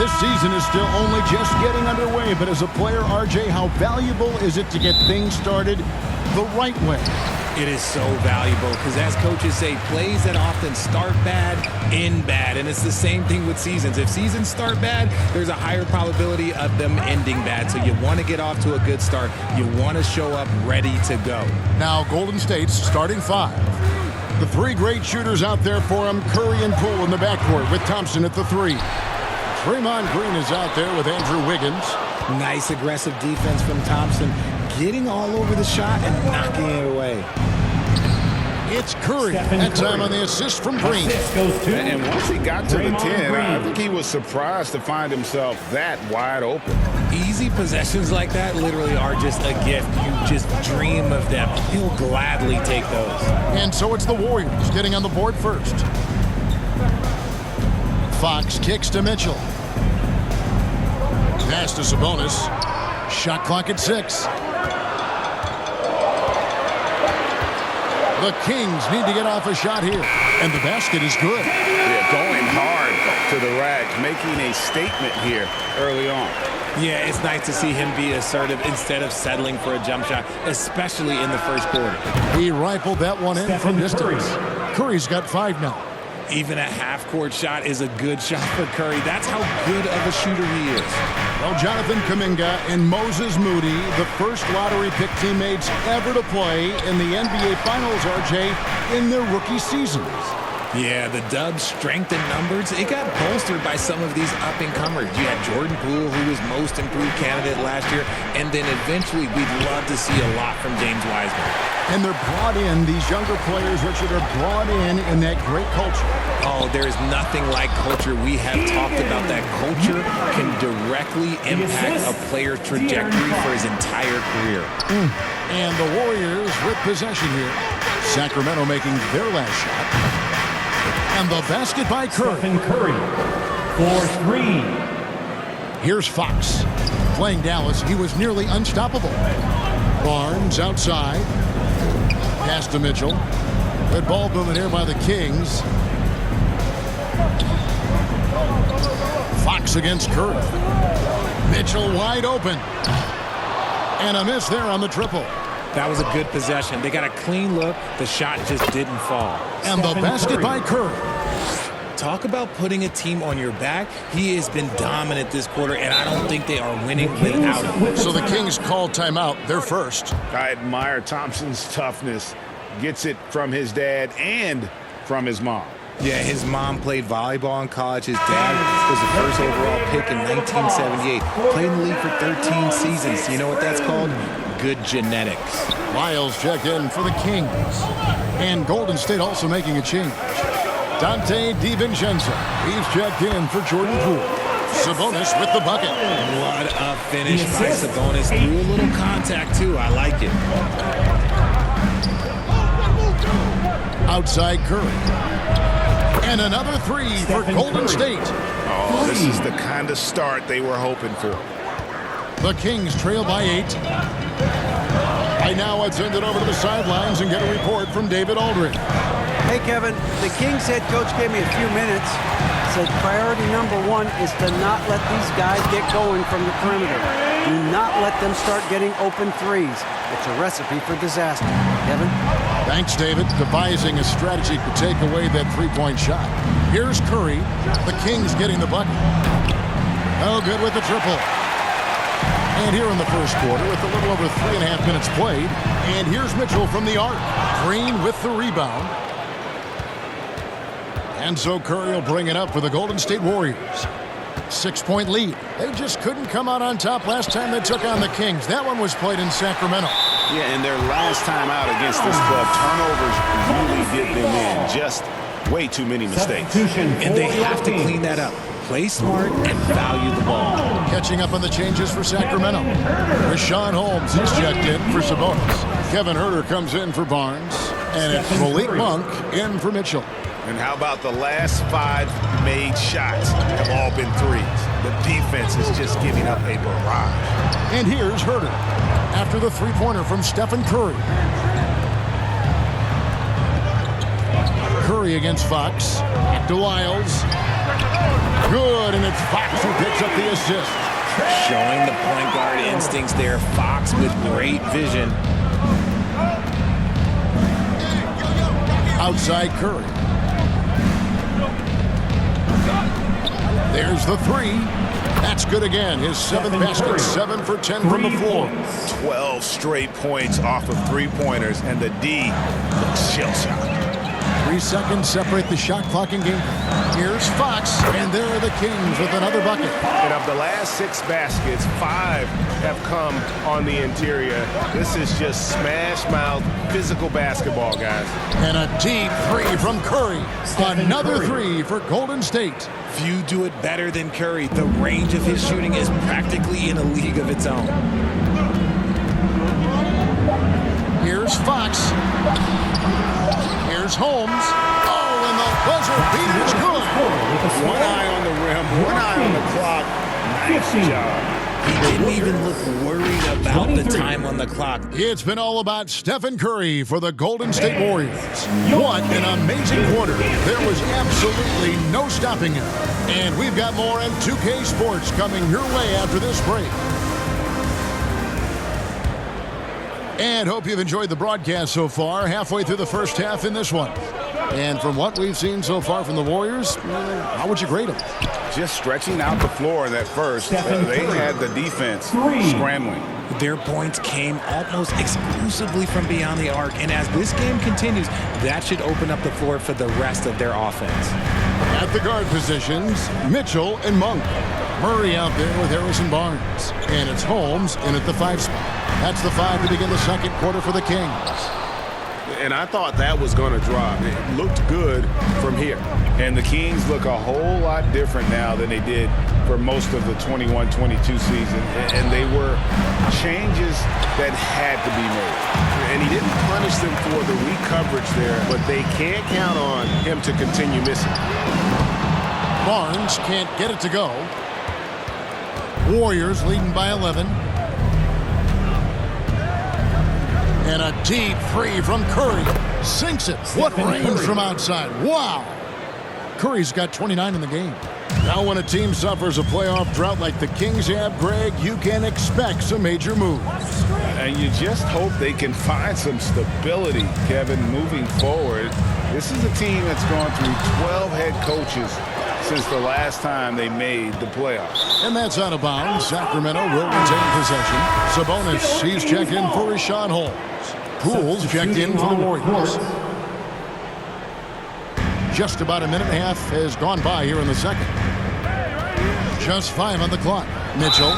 This season is still only just getting underway, but as a player, RJ, how valuable is it to get things started the right way? It is so valuable because, as coaches say, plays that often start bad, end bad. And it's the same thing with seasons. If seasons start bad, there's a higher probability of them ending bad. So you want to get off to a good start. You want to show up ready to go. Now, Golden State's starting five. The three great shooters out there for him, Curry and Poole in the backcourt with Thompson at the three. Draymond Green is out there with Andrew Wiggins. Nice aggressive defense from Thompson, getting all over the shot and knocking it away. It's Curry. That time on the assist from Green. And once he got to the 10, I think he was surprised to find himself that wide open. Easy possessions like that literally are just a gift. You just dream of them. He'll gladly take those. And so it's the Warriors getting on the board first. Fox kicks to Mitchell. Pass to Sabonis. Shot clock at 6. The Kings need to get off a shot here. And the basket is good. Yeah, going hard to the rack, making a statement here early on. Yeah, it's nice to see him be assertive instead of settling for a jump shot, especially in the first quarter. He rifled that one in from distance. Curry's got 5 now. Even a half-court shot is a good shot for Curry. That's how good of a shooter he is. Well, Jonathan Kuminga and Moses Moody, the first lottery pick teammates ever to play in the NBA Finals, RJ, in their rookie seasons. Yeah, the Dubs' strength in numbers, it got bolstered by some of these up-and-comers. You had Jordan Poole, who was most improved candidate last year, and then eventually we'd love to see a lot from James Wiseman. And they're brought in, these younger players, Richard, are brought in that great culture. Oh, there's nothing like culture. We have talked about that culture can directly impact a player's trajectory for his entire career. And the Warriors with possession here. Sacramento making their last shot. And the basket by Curry. Steph Curry for 3. Here's Fox. Playing Dallas, he was nearly unstoppable. Barnes outside. Pass to Mitchell. Good ball movement here by the Kings. Fox against Curry. Mitchell wide open. And a miss there on the triple. That was a good possession. They got a clean look. The shot just didn't fall. And the basket by Curry. Talk about putting a team on your back. He has been dominant this quarter, and I don't think they are winning without him. So the Kings called timeout. They're first. I admire Thompson's toughness. Gets it from his dad and from his mom. Yeah, his mom played volleyball in college. His dad was the first overall pick in 1978. Played in the league for 13 seasons. You know what that's called? Good genetics. Lyles checked in for the Kings. And Golden State also making a change. Dante DiVincenzo. He's checked in for Jordan Poole. Sabonis with the bucket. What a finish by Sabonis. Threw a little contact, too. I like it. Outside Curry. And another 3 for Golden State. Oh, this is the kind of start they were hoping for. The Kings trail by 8. Right now, let's send it over to the sidelines and get a report from David Aldridge. Hey, Kevin, the Kings head coach gave me a few minutes. Said priority number 1 is to not let these guys get going from the perimeter. Do not let them start getting open threes. It's a recipe for disaster. Kevin? Thanks, David. Devising a strategy to take away that three-point shot. Here's Curry. The Kings getting the bucket. Oh, good with the triple. And here in the first quarter, with a little over 3.5 minutes played. And here's Mitchell from the arc. Green with the rebound. And so Curry will bring it up for the Golden State Warriors. 6-point lead. They just couldn't come out on top last time they took on the Kings. That one was played in Sacramento. Yeah, and their last time out against this club, turnovers really did them in. Just way too many mistakes. And they have to clean that up. Play smart and value the ball. Catching up on the changes for Sacramento. Rashawn Holmes is checked in for Sabonis. Kevin Huerter comes in for Barnes. And it's Malik Monk in for Mitchell. And how about the last 5 made shots have all been threes? The defense is just giving up a barrage. And here's Huerter after the three-pointer from Stephen Curry. Curry against Fox. Back to Lyles. Good, and it's Fox who picks up the assist. Showing the point guard instincts there. Fox with great vision. Outside Curry. There's the three. That's good again. His seventh basket, 7 for 10 from the floor. 12 straight points off of three-pointers, and the D looks shell-shocked. 3 seconds separate the shot clock and game. Here's Fox, and there are the Kings with another bucket. And of the last 6 baskets, 5 have come on the interior. This is just smash-mouth physical basketball, guys. And a deep three from Curry. Another three for Golden State. Few do it better than Curry. The range of his shooting is practically in a league of its own. Here's Fox. Here's Holmes. Oh, and the buzzer beater's good. One eye on the rim, one eye on the clock. Nice job. He didn't even look worried about the time on the clock. It's been all about Stephen Curry for the Golden State Warriors. What an amazing quarter. There was absolutely no stopping him. And we've got more on 2K Sports coming your way after this break. And hope you've enjoyed the broadcast so far, halfway through the first half in this one. And from what we've seen so far from the Warriors, how would you grade them? Just stretching out the floor that first. They had the defense scrambling. Their points came almost exclusively from beyond the arc. And as this game continues, that should open up the floor for the rest of their offense. At the guard positions, Mitchell and Monk. Murray out there with Harrison Barnes. And it's Holmes in at the 5 spot. That's the 5 to begin the second quarter for the Kings. And I thought that was going to drop. It looked good from here. And the Kings look a whole lot different now than they did for most of the 21-22 season. And they were changes that had to be made. And he didn't punish them for the weak coverage there, but they can't count on him to continue missing. Barnes can't get it to go. Warriors leading by 11. And a deep three from Curry. Sinks it. What range from outside. Wow. Curry's got 29 in the game. Now when a team suffers a playoff drought like the Kings have, Greg, you can expect some major moves. And you just hope they can find some stability, Kevin, moving forward. This is a team that's gone through 12 head coaches since the last time they made the playoffs. And that's out of bounds. Sacramento will retain possession. Sabonis, he's checked in for Rashawn Holmes. Poole's checked in for the Warriors. Just about a minute and a half has gone by here in the second. Just 5 on the clock. Mitchell.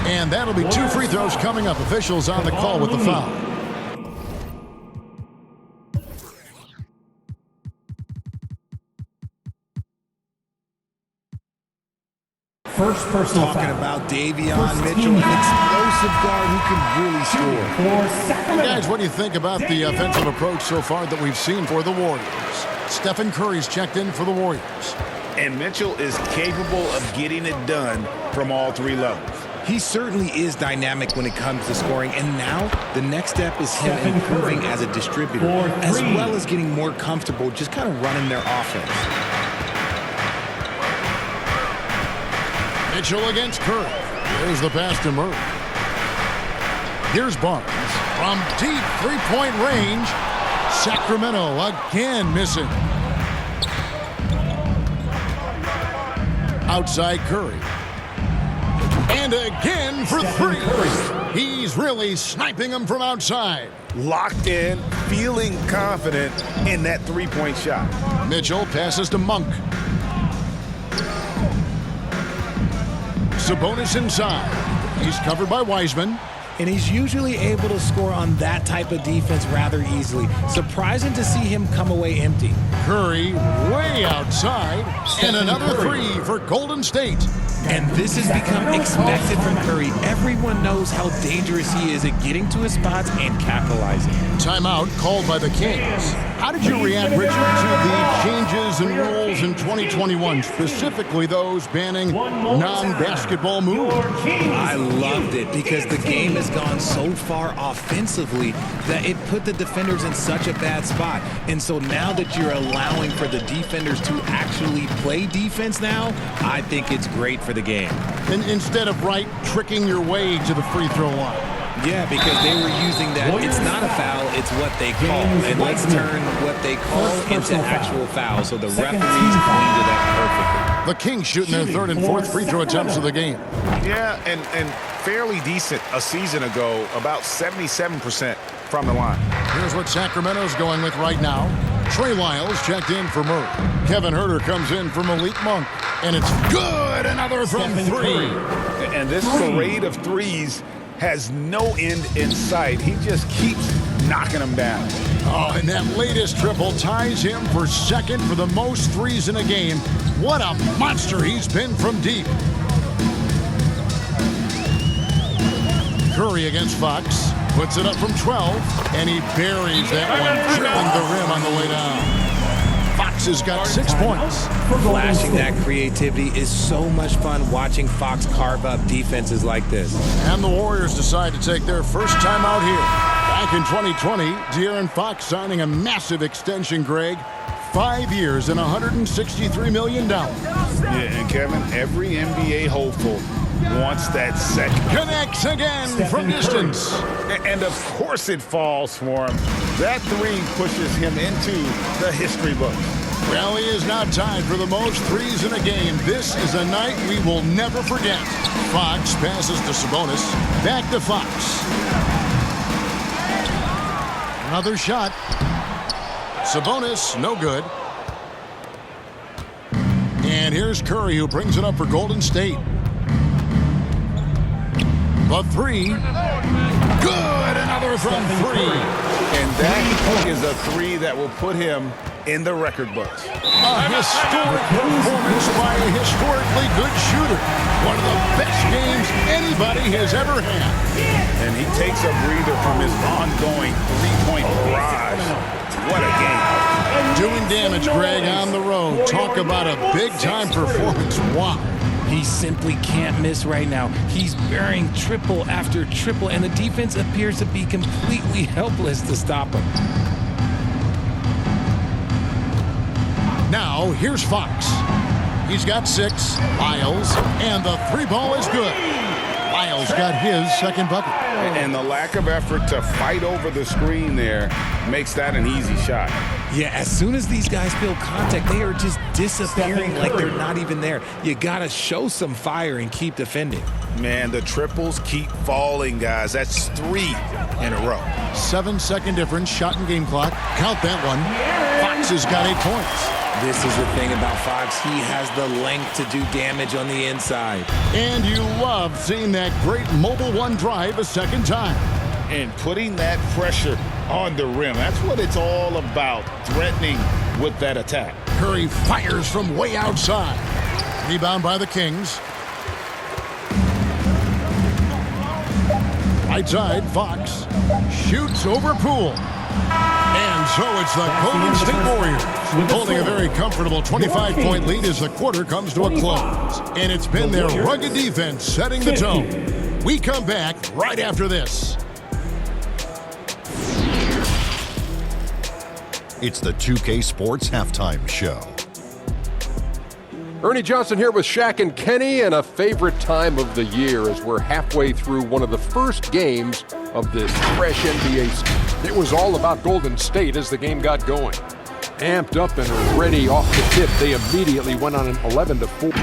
And that'll be 2 free throws coming up. Officials on the call with the foul. First personal Talking foul. about Davion Mitchell, an explosive guard who can really score. For Sacramento. Guys, what do you think about the offensive approach so far that we've seen for the Warriors? Stephen Curry's checked in for the Warriors. And Mitchell is capable of getting it done from all 3 levels. He certainly is dynamic when it comes to scoring, and now the next step is him Stephen improving Curry. as a distributor, For as 3. well as getting more comfortable just kind of running their offense. Mitchell against Curry. There's the pass to Murray. Here's Barnes from deep three-point range. Sacramento again missing. Outside Curry. And again for 3. He's really sniping them from outside. Locked in, feeling confident in that 3-point shot. Mitchell passes to Monk. Sabonis inside. He's covered by Wiseman. And he's usually able to score on that type of defense rather easily. Surprising to see him come away empty. Curry way outside. And another 3 for Golden State. And this has become expected from Curry. Everyone knows how dangerous he is at getting to his spots and capitalizing. Timeout called by the Kings. How did you react, Richard, to the changes and rules in 2021, specifically those banning non-basketball moves? I loved it because the game has gone so far offensively that it put the defenders in such a bad spot. And so now that you're allowing for the defenders to actually play defense now, I think it's great for the game. And instead of tricking your way to the free throw line. Yeah, because they were using that. It's not a foul, it's what they call. And let's turn what they call into actual foul. So the referees cleaned it up perfectly. The Kings shooting their third and fourth free throw attempts of the game. Yeah, and fairly decent a season ago, about 77% from the line. Here's what Sacramento's going with right now. Trey Lyles checked in for Murray. Kevin Huerter comes in for Malik Monk. And it's good! Another from three. And this parade of threes has no end in sight. He just keeps knocking them down. Oh, and that latest triple ties him for second for the most threes in a game. What a monster he's been from deep. Curry against Fox. Puts it up from 12, and he buries that one, drilling the rim on the way down. Fox has got 6 points. Flashing that creativity is so much fun watching Fox carve up defenses like this. And the Warriors decide to take their first time out here. Back in 2020, De'Aaron Fox signing a massive extension, Greg. 5 years and $163 million. Yeah, and Kevin, every NBA hopeful wants that second. Connects again from distance. And of course it falls for him. That three pushes him into the history book. Well, he is now tied for the most threes in a game. This is a night we will never forget. Fox passes to Sabonis. Back to Fox. Another shot. Sabonis, no good. And here's Curry, who brings it up for Golden State. The three. Good! Another from three. And that is a three that will put him in the record books. A historic performance by a historically good shooter. One of the best games anybody has ever had. And he takes a breather from his ongoing three-point barrage. What a game. Doing damage, Greg, on the road. Talk about a big-time performance. Wow. He simply can't miss right now. He's burying triple after triple, and the defense appears to be completely helpless to stop him. Now, here's Fox. He's got 6. Lyles, and the three ball is good. Lyles got his second bucket. And the lack of effort to fight over the screen there makes that an easy shot. Yeah, as soon as these guys feel contact, they are just disappearing like they're not even there. You got to show some fire and keep defending. Man, the triples keep falling, guys. That's 3 in a row. 7-second difference, shot and game clock. Count that one. Fox has got 8 points. This is the thing about Fox. He has the length to do damage on the inside. And you love seeing that great mobile one drive a second time. And putting that pressure on the rim. That's what it's all about, threatening with that attack. Curry fires from way outside. Rebound by the Kings. Right side, Fox shoots over Poole. And so it's the Golden State Warriors holding a very comfortable 25-point lead as the quarter comes to a close. And it's been their rugged defense setting the tone. We come back right after this. It's the 2K Sports Halftime Show. Ernie Johnson here with Shaq and Kenny, and a favorite time of the year as we're halfway through one of the first games of this fresh NBA season. It was all about Golden State as the game got going. Amped up and ready off the tip, they immediately went on an 11-4.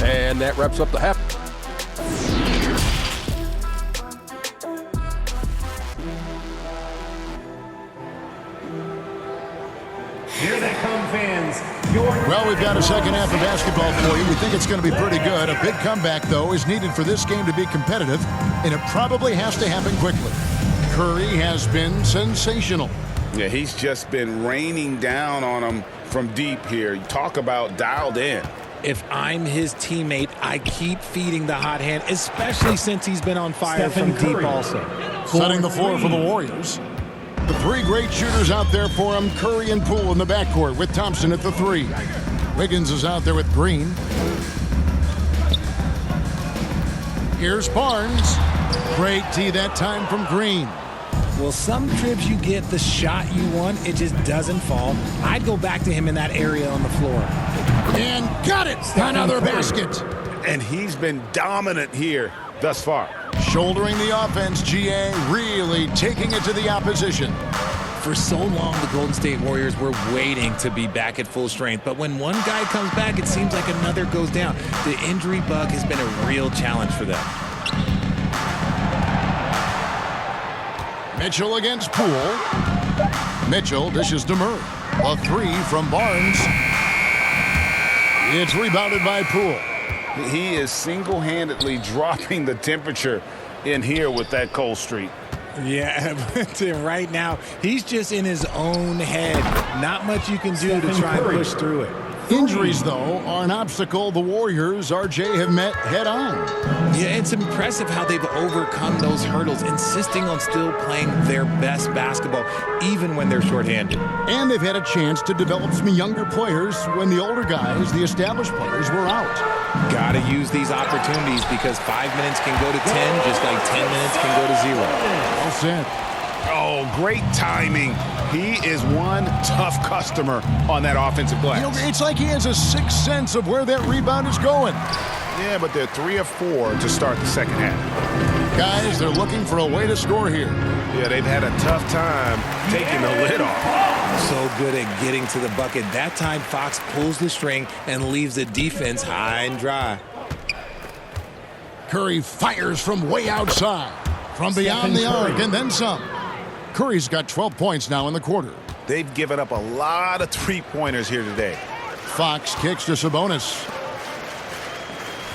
And that wraps up the half. Here they come, fans. Well, we've got a second half of basketball for you. We think it's going to be pretty good. A big comeback, though, is needed for this game to be competitive, and it probably has to happen quickly. Curry has been sensational. Yeah, he's just been raining down on them from deep here. You talk about dialed in. If I'm his teammate, I keep feeding the hot hand, especially since he's been on fire Steph from Curry. deep also. Setting the floor for the Warriors. The three great shooters out there for him. Curry and Poole in the backcourt with Thompson at the three. Wiggins is out there with Green. Here's Barnes. Great D that time from Green. Well, some trips you get the shot you want, it just doesn't fall. I'd go back to him in that area on the floor. And got it! Another basket. And he's been dominant here thus far. Shouldering the offense, GA really taking it to the opposition. For so long, the Golden State Warriors were waiting to be back at full strength. But when one guy comes back, it seems like another goes down. The injury bug has been a real challenge for them. Mitchell against Poole. Mitchell dishes to Murray. A three from Barnes. It's rebounded by Poole. He is single-handedly dropping the temperature in here with that cold streak. Yeah, but right now, he's just in his own head. Not much you can do to try and push through it. Injuries, though, are an obstacle the Warriors, RJ, have met head-on. Yeah, it's impressive how they've overcome those hurdles, insisting on still playing their best basketball, even when they're shorthanded. And they've had a chance to develop some younger players when the older guys, the established players, were out. Gotta use these opportunities because 5 minutes can go to 10, just like 10 minutes can go to 0. Well said. Oh, great timing. He is one tough customer on that offensive glass. You know, it's like he has a sixth sense of where that rebound is going. Yeah, but they're 3 of 4 to start the second half. Guys, they're looking for a way to score here. Yeah, they've had a tough time taking the lid off. So good at getting to the bucket. That time, Fox pulls the string and leaves the defense high and dry. Curry fires from way outside, from beyond the arc, and then some. Curry's got 12 points now in the quarter. They've given up a lot of three-pointers here today. Fox kicks to Sabonis.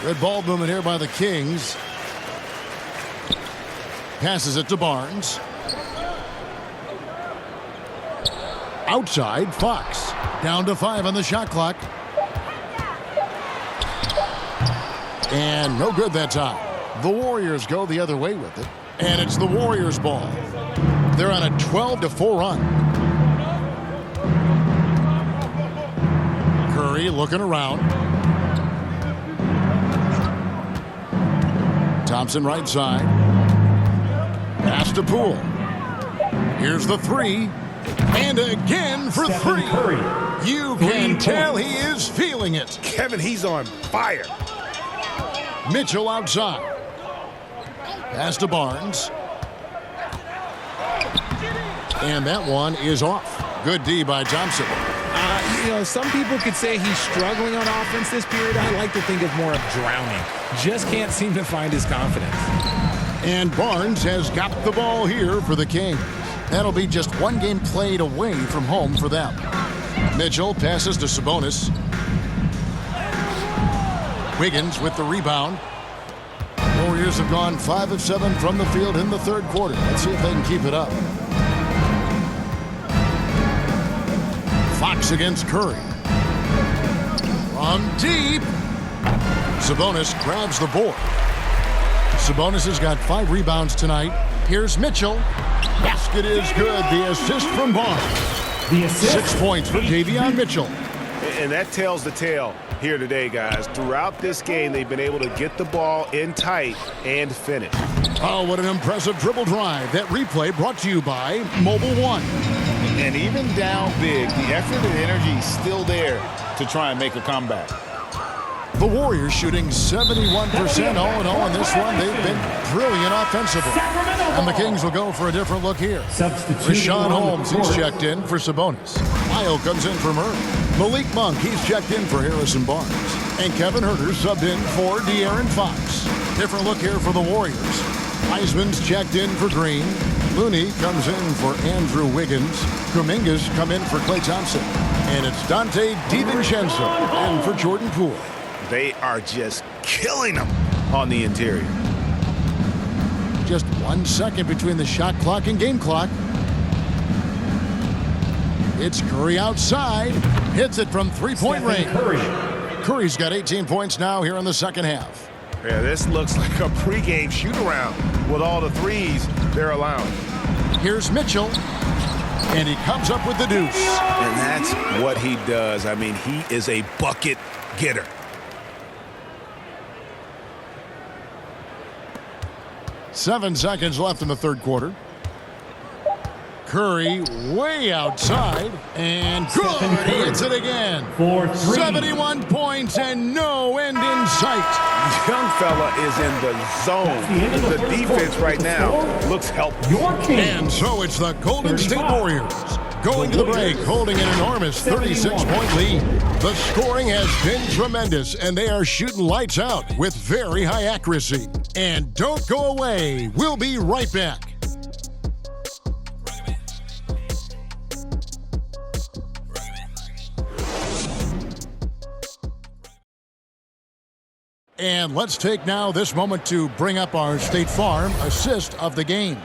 Good ball movement here by the Kings. Passes it to Barnes. Outside, Fox. Down to 5 on the shot clock. And no good that time. The Warriors go the other way with it. And it's the Warriors' ball. They're on a 12-4 run. Curry looking around. Thompson right side. Pass to Poole. Here's the three. And again for Steph three. Curry. You can tell he is feeling it. Kevin, he's on fire. Mitchell outside. Pass to Barnes. And that one is off. Good D by Thompson. You know, some people could say he's struggling on offense this period. I like to think of more of drowning. Just can't seem to find his confidence. And Barnes has got the ball here for the Kings. That'll be just one game played away from home for them. Mitchell passes to Sabonis. Wiggins with the rebound. Warriors have gone 5 of 7 from the field in the third quarter. Let's see if they can keep it up. Fox against Curry. From deep. Sabonis grabs the board. Sabonis has got 5 rebounds tonight. Here's Mitchell. Basket is good. The assist from Barnes. The assist. 6 points for Davion Mitchell. And that tells the tale here today, guys. Throughout this game, they've been able to get the ball in tight and finish. Oh, what an impressive dribble drive. That replay brought to you by Mobile One. And even down big, the effort and energy is still there to try and make a comeback. The Warriors shooting 71% all in all in this one. They've been brilliant offensively. And the Kings will go for a different look here. Rashawn Holmes, he's checked in for Sabonis. Lyle comes in for Murray. Malik Monk, he's checked in for Harrison Barnes. And Kevin Huerter subbed in for De'Aaron Fox. Different look here for the Warriors. Wiseman's checked in for Green. Looney comes in for Andrew Wiggins. Kuminga's come in for Klay Thompson. And it's Dante DiVincenzo in for Jordan Poole. They are just killing them on the interior. Just 1 second between the shot clock and game clock. It's Curry outside. Hits it from three-point range. Curry. Curry's got 18 points now here in the second half. Yeah, this looks like a pregame shoot-around with all the threes they're allowing. Here's Mitchell, and he comes up with the deuce. And that's what he does. I mean, he is a bucket getter. Seven seconds left in the third quarter. Curry way outside, and good. He hits it again. 71 points and no end in sight. Young fella is in the zone. The defense right now looks helpless. And so it's the Golden State Warriors going to the break, holding an enormous 36-point lead. The scoring has been tremendous, and they are shooting lights out with very high accuracy. And don't go away. We'll be right back. And let's take now this moment to bring up our State Farm assist of the game.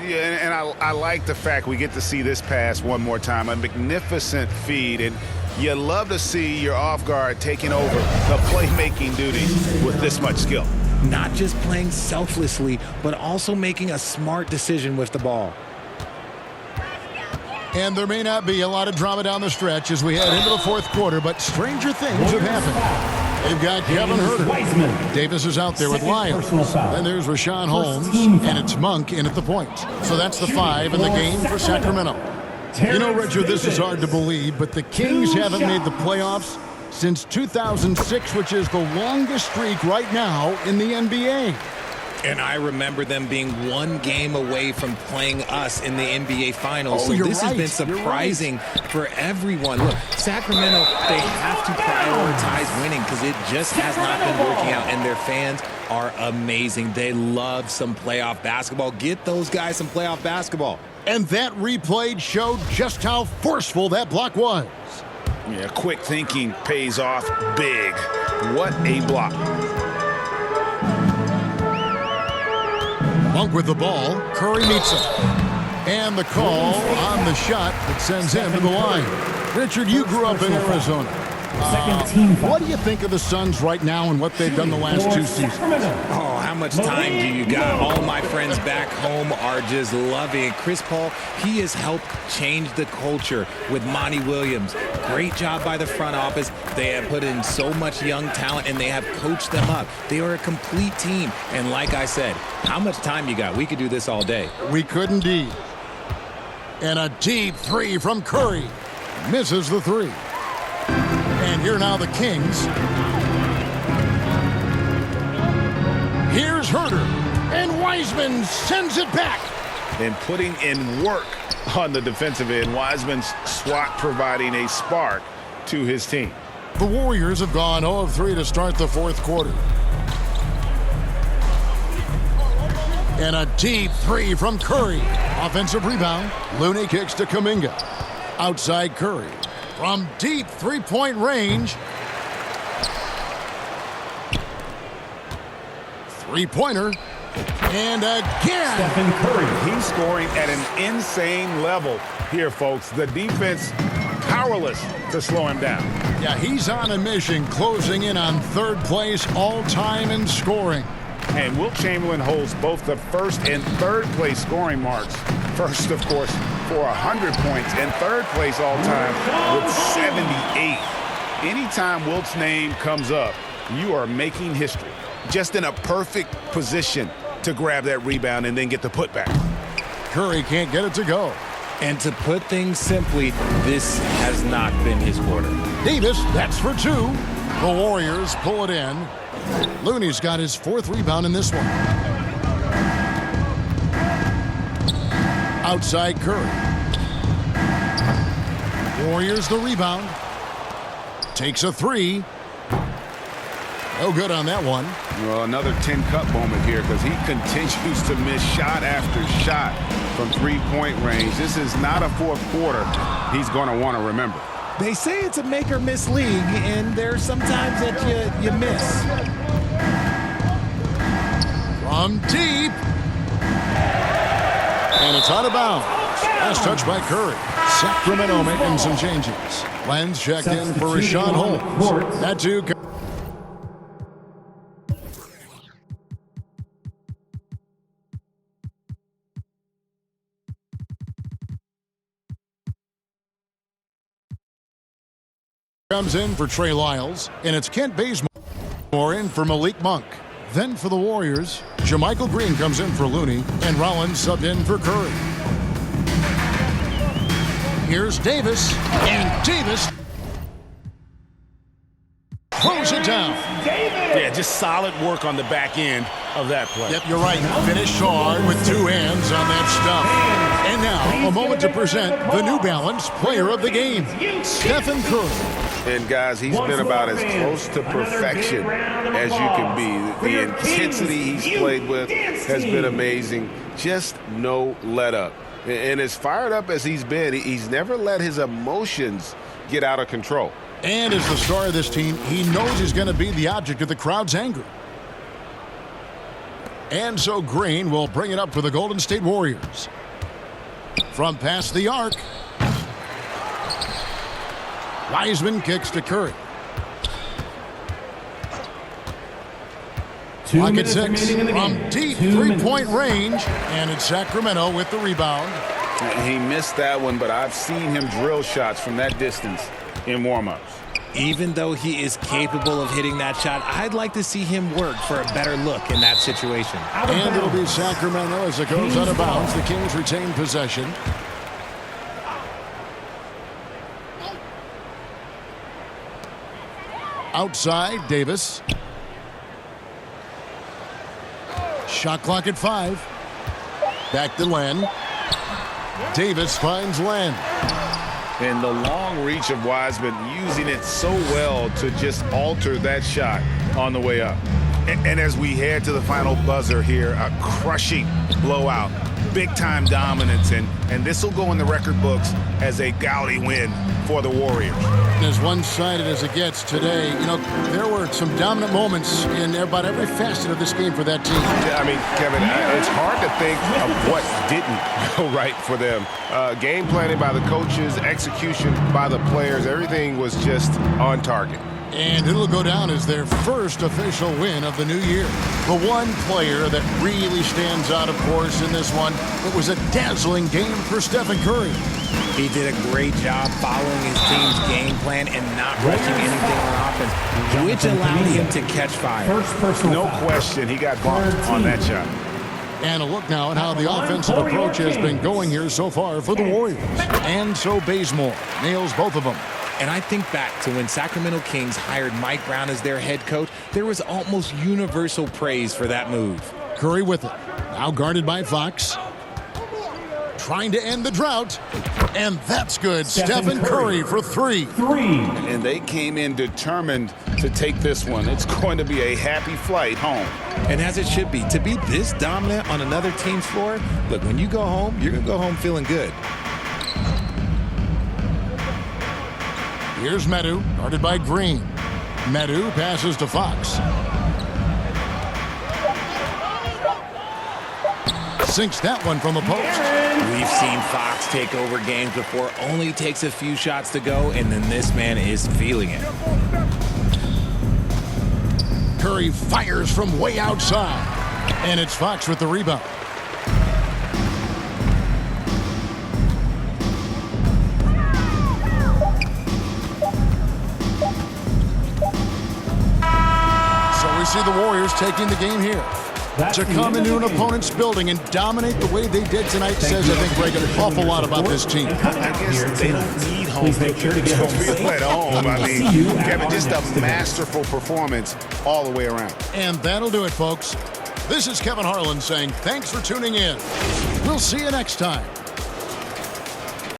Yeah, and I like the fact we get to see this pass one more time. A magnificent feed, and you love to see your off guard taking over the playmaking duties with this much skill. Not just playing selflessly, but also making a smart decision with the ball. And there may not be a lot of drama down the stretch as we head into the fourth quarter, but stranger things have happened. They've got Kevin Huerter. Davis is out there with Lyons. Then there's Rashawn Holmes, and it's Monk in at the point. So that's the 5 in the game for Sacramento. You know, Richard, this is hard to believe, but the Kings haven't made the playoffs since 2006, which is the longest streak right now in the NBA. And I remember them being one game away from playing us in the NBA Finals. So this has been surprising for everyone. Look, Sacramento, they have to prioritize winning because it just has not been working out. And their fans are amazing. They love some playoff basketball. Get those guys some playoff basketball. And that replay showed just how forceful that block was. Yeah, quick thinking pays off big. What a block. Monk with the ball. Curry meets him. And the call on the shot that sends him to the line. Richard, you grew up in Arizona. What do you think of the Suns right now and what they've done the last 2 seasons? Oh, how much time do you got? All my friends back home are just loving it. Chris Paul, he has helped change the culture with Monty Williams. Great job by the front office. They have put in so much young talent, and they have coached them up. They are a complete team. And like I said, how much time you got? We could do this all day. We could indeed. And a deep 3 from Curry. Misses the 3. And here now the Kings. Here's Huerter. And Wiseman sends it back. And putting in work on the defensive end. Wiseman's swat providing a spark to his team. The Warriors have gone 0 of 3 to start the fourth quarter. And a deep 3 from Curry. Offensive rebound. Looney kicks to Kuminga. Outside Curry. From deep three-point range. Three-pointer. And again. Steph Curry. He's scoring at an insane level here, folks. The defense powerless to slow him down. Yeah, he's on a mission, closing in on third place all-time in scoring. And Wilt Chamberlain holds both the first and third place scoring marks. First, of course, for 100 points, and third place all-time with 78. Anytime Wilt's name comes up, you are making history. Just in a perfect position to grab that rebound and then get the putback. Curry can't get it to go. And to put things simply, this has not been his quarter. Davis, that's for 2. The Warriors pull it in. Looney's got his 4th rebound in this one. Outside Curry. Warriors the rebound. Takes a 3. No good on that one. Well, another 10-cup moment here because he continues to miss shot after shot from three-point range. This is not a fourth quarter he's going to want to remember. They say it's a make-or-miss league, and there's sometimes that you miss. From deep. And it's out of bounds. Last touch by Curry. Sacramento making some changes. Lenz checked in for Rashawn Holmes. That two comes in for Trey Lyles, and it's Kent Bazemore in for Malik Monk. Then for the Warriors, Jermichael Green comes in for Looney, and Rollins subbed in for Curry. Here's Davis, and Davis throws it down. Yeah, just solid work on the back end of that play. Yep, you're right. Finished hard with two hands on that stuff. And now, a moment to present the New Balance Player of the Game, Stephen Curry. And, guys, he's been about as close to perfection as you can be. The intensity he's played with has been amazing. Just no let-up. And as fired up as he's been, he's never let his emotions get out of control. And as the star of this team, he knows he's going to be the object of the crowd's anger. And so Green will bring it up for the Golden State Warriors. From past the arc, Wiseman kicks to Curry. Clock at 6 from deep three-point range, and it's Sacramento with the rebound. He missed that one, but I've seen him drill shots from that distance in warm-ups. Even though he is capable of hitting that shot, I'd like to see him work for a better look in that situation. And it'll be Sacramento as it goes out of bounds. The Kings retain possession. Outside, Davis. Shot clock at 5. Back to Len. Davis finds Len. And the long reach of Wiseman, using it so well to just alter that shot on the way up. And as we head to the final buzzer here, a crushing blowout, big-time dominance, and this will go in the record books as a gaudy win for the Warriors. As one-sided as it gets today, you know, there were some dominant moments in about every facet of this game for that team. Yeah, I mean, Kevin, it's hard to think of what didn't go right for them. Game planning by the coaches, execution by the players, everything was just on target. And it'll go down as their first official win of the new year. The one player that really stands out, of course, in this one, it was a dazzling game for Stephen Curry. He did a great job following his team's game plan and not rushing anything on offense, which allowed him to catch fire. No question, he got bumped on that shot. And a look now at how the offensive approach has been going here so far for the Warriors. And so Bazemore nails both of them. And I think back to when Sacramento Kings hired Mike Brown as their head coach, there was almost universal praise for that move. Curry with it. Now guarded by Fox. Trying to end the drought. And that's good. Stephen Curry for 3. And they came in determined to take this one. It's going to be a happy flight home. And as it should be. To be this dominant on another team's floor, look, when you go home, you're going to go home feeling good. Here's Medu, guarded by Green. Medu passes to Fox. Sinks that one from the post. We've seen Fox take over games before. Only takes a few shots to go, and then this man is feeling it. Curry fires from way outside. And it's Fox with the rebound. See the Warriors taking the game here. To come into an opponent's building and dominate the way they did tonight says, I think, Greg, an awful lot about this team. I guess they don't need home field at home. I mean, Kevin, just a masterful performance all the way around. And that'll do it, folks. This is Kevin Harlan saying thanks for tuning in. We'll see you next time.